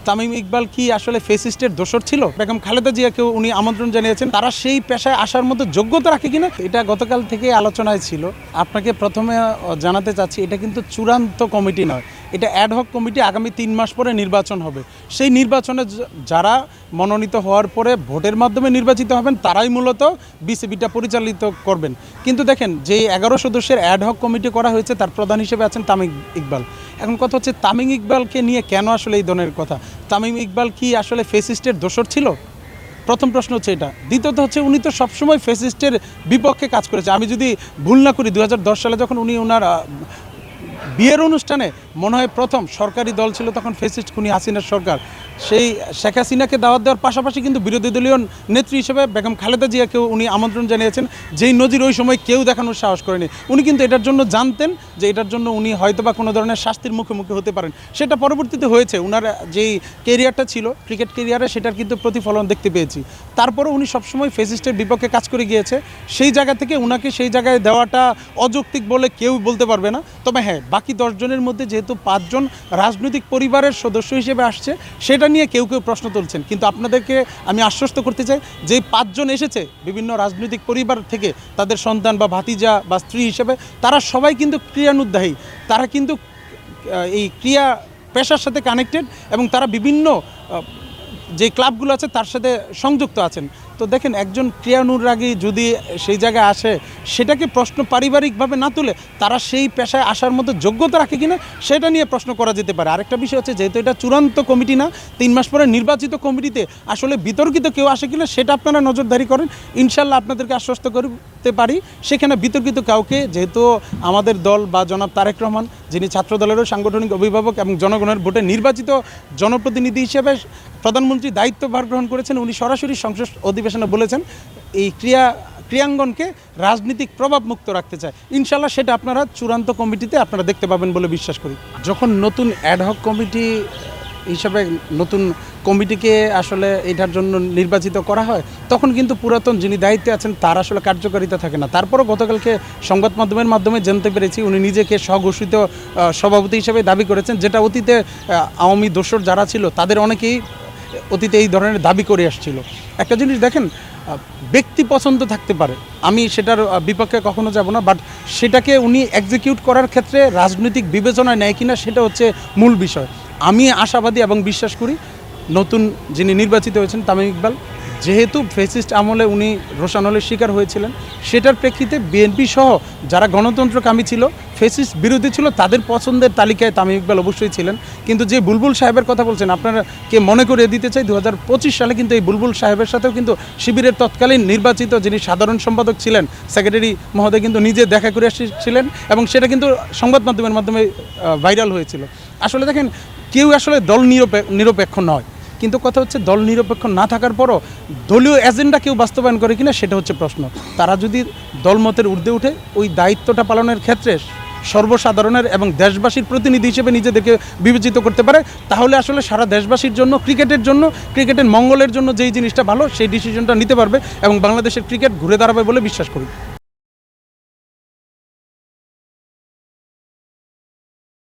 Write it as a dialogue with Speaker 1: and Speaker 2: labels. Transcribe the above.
Speaker 1: তামিম ইকবাল কি আসলে ফেসিস্টের দোসর ছিল? বেগম খালেদা জিয়াকেও উনি আমন্ত্রণ জানিয়েছেন। তারা সেই পেশায় আসার মতো যোগ্যতা রাখে কিনা, এটা গতকাল থেকে আলোচনায় ছিল। আপনাকে প্রথমে জানাতে চাচ্ছি, এটা কিন্তু চূড়ান্ত কমিটি নয়, এটা অ্যাডহক কমিটি। আগামী 3 মাস পরে নির্বাচন হবে। সেই নির্বাচনে যারা মনোনীত হওয়ার পরে ভোটের মাধ্যমে নির্বাচিত হবেন তারাই মূলত বিসিবিটা পরিচালিত করবেন। কিন্তু দেখেন, যে 11 সদস্যের অ্যাডহক কমিটি করা হয়েছে তার প্রধান হিসেবে আছেন তামিম ইকবাল। এখন কথা হচ্ছে, তামিম ইকবালকে নিয়ে কেন আসলে এই ধরনের কথা? তামিম ইকবাল কি আসলে ফেসিস্টের দোসর ছিল? প্রথম প্রশ্ন হচ্ছে এটা। দ্বিতীয়ত হচ্ছে, উনি তো সবসময় ফেসিস্টের বিপক্ষে কাজ করেছে। আমি যদি ভুল না করি, 2010 সালে যখন উনি ওনার বিয়ের অনুষ্ঠানে মনে হয় প্রথম সরকারি দল ছিল তখন ফেসিস্ট খুনি হাসিনার সরকার, সেই শেখ হাসিনাকে দাওয়াত দেওয়ার পাশাপাশি কিন্তু বিরোধী দলীয় নেত্রী হিসেবে বেগম খালেদা জিয়াকেও উনি আমন্ত্রণ জানিয়েছেন, যেই নজির ওই সময় কেউ দেখানোর সাহস করেনি। উনি কিন্তু এটার জন্য জানতেন যে এটার জন্য উনি হয়তোবা কোনো ধরনের শাস্তির মুখোমুখি হতে পারেন। সেটা পরবর্তীতে হয়েছে। ওনার যেই কেরিয়ারটা ছিল ক্রিকেট কেরিয়ারে, সেটার কিন্তু প্রতিফলন দেখতে পেয়েছি। তারপরে উনি সবসময় ফেসিস্টের বিপক্ষে কাজ করে গিয়েছে। সেই জায়গা থেকে উনাকে সেই জায়গায় দেওয়াটা অযৌক্তিক বলে কেউ বলতে পারবে না। তবে হ্যাঁ, বাকি 10 জনের মধ্যে যেহেতু 5 জন রাজনৈতিক পরিবারের সদস্য হিসেবে আসছে, সেটা নিয়ে কেউ কেউ প্রশ্ন তুলছেন। কিন্তু আপনাদেরকে আমি আশ্বস্ত করতে চাই, যে 5 জন এসেছে বিভিন্ন রাজনৈতিক পরিবার থেকে, তাদের সন্তান বা ভাতিজা বা স্ত্রী হিসেবে, তারা সবাই কিন্তু ক্রিয়ানুদ্দায়ী। তারা কিন্তু এই ক্রিয়া পেশার সাথে কানেক্টেড এবং তারা বিভিন্ন যে ক্লাবগুলো আছে তার সাথে সংযুক্ত আছেন। তো দেখেন, একজন ক্রিয়ানুরাগী যদি সেই জায়গায় আসে, সেটাকে প্রশ্ন পারিবারিকভাবে না তুলে তারা সেই পেশায় আসার মতো যোগ্যতা রাখে কিনা, সেটা নিয়ে প্রশ্ন করা যেতে পারে। আরেকটা বিষয় হচ্ছে, যেহেতু এটা চূড়ান্ত কমিটি না, 3 মাস পরে নির্বাচিত কমিটিতে আসলে বিতর্কিত কেউ আসে কিনা সেটা আপনারা নজরদারি করেন। ইনশাল্লাহ আপনাদেরকে আশ্বস্ত করতে পারি, সেখানে বিতর্কিত কাউকে, যেহেতু আমাদের দল বা জনাব তারেক রহমান, যিনি ছাত্রদলেরও সাংগঠনিক অভিভাবক এবং জনগণের ভোটে নির্বাচিত জনপ্রতিনিধি হিসেবে প্রধানমন্ত্রী দায়িত্বভার গ্রহণ করেছেন, উনি সরাসরি সংসদ অধিবেশনে বলেছেন এই ক্রিয়াঙ্গনকে রাজনীতিক প্রভাব মুক্ত রাখতে চায়। ইনশাল্লাহ সেটা আপনারা চূড়ান্ত কমিটিতে আপনারা দেখতে পাবেন বলে বিশ্বাস করি। যখন নতুন অ্যাডহক কমিটি হিসাবে নতুন কমিটিকে আসলে এটার জন্য নির্বাচিত করা হয়, তখন কিন্তু পুরাতন যিনি দায়িত্বে আছেন তার আসলে কার্যকারিতা থাকে না। তারপরও গতকালকে সংবাদ মাধ্যমের মাধ্যমে জানতে পেরেছি উনি নিজেকে স্বঘোষিত সভাপতি হিসেবে দাবি করেছেন, যেটা অতীতে আওয়ামী দোসর যারা ছিল তাদের অনেকেই অতীতে এই ধরনের দাবি করে আসছিল। একটা জিনিস দেখেন, ব্যক্তি পছন্দ থাকতে পারে, আমি সেটার বিপক্ষে কখনো যাব না, বাট সেটাকে উনি এক্সিকিউট করার ক্ষেত্রে রাজনৈতিক বিবেচনায় নেয় কিনা সেটা হচ্ছে মূল বিষয়। আমি আশাবাদী এবং বিশ্বাস করি নতুন যিনি নির্বাচিত হয়েছেন তামিম ইকবাল, যেহেতু ফেসিস্ট আমলে উনি রোষানলের শিকার হয়েছিলেন, সেটার প্রেক্ষিতে বিএনপি সহ যারা গণতন্ত্রকামী ছিল, ফেসিস্ট বিরোধী ছিল, তাদের পছন্দের তালিকায় তামিম ইকবাল অবশ্যই ছিলেন। কিন্তু যে বুলবুল সাহেবের কথা বলছেন, আপনারা কে মনে করিয়ে দিতে চাই, 2025 সালে কিন্তু এই বুলবুল সাহেবের সাথেও কিন্তু শিবিরের তৎকালীন নির্বাচিত যিনি সাধারণ সম্পাদক ছিলেন, সেক্রেটারি মহোদয় কিন্তু নিজে দেখা করে আসছিলেন এবং সেটা কিন্তু সংবাদ মাধ্যমের মাধ্যমে ভাইরাল হয়েছিল। আসলে দেখেন, কেউ আসলে দল নিরপেক্ষ নয়, কিন্তু কথা হচ্ছে দল নিরপেক্ষ না থাকার পরও দলীয় এজেন্ডা কেউ বাস্তবায়ন করে কিনা সেটা হচ্ছে প্রশ্ন। তারা যদি দলমতের ঊর্ধ্বে উঠে ওই দায়িত্বটা পালনের ক্ষেত্রে সর্বসাধারণের এবং দেশবাসীর প্রতিনিধি হিসেবে নিজেদেরকে বিবেচিত করতে পারে, তাহলে আসলে সারা দেশবাসীর জন্য, ক্রিকেটের মঙ্গলের জন্য যেই জিনিসটা ভালো সেই ডিসিশনটা নিতে পারবে এবং বাংলাদেশের ক্রিকেট ঘুরে দাঁড়াবে বলে বিশ্বাস করি।